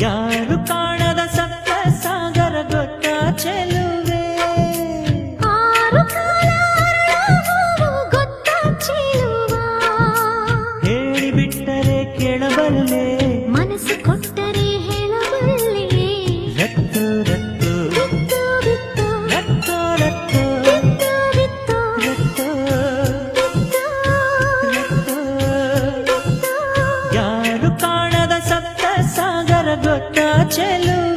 ಯಾರು ಕಾಣದ ಸಪ್ತ ಸಾಗರ ಗೊತ್ತ ಚೆಲುವೆ ಆರು ಕಾಲ ಗೊತ್ತ ಚೆಲುವ ಹೇಳಿಬಿಟ್ಟರೆ ಕೇಳಬಲ್ಲೆ ಮನಸ್ಸು ಕೊಟ್ಟರೆ ಹೇಳಬಲ್ಲೆ ರತ್ತು ರತ್ತು ಬಿತ್ತು ಬಿತ್ತು ರತ್ತು ರತ್ತು ಬಿತ್ತು ಬಿತ್ತು ರತ್ತು ಬಿತ್ತು ರತ್ತು ಯಾರು ಕಾಣದ ಸಪ್ತ ಸಾಗರ ಗೊತ್ತ ಚೆಲುವೆ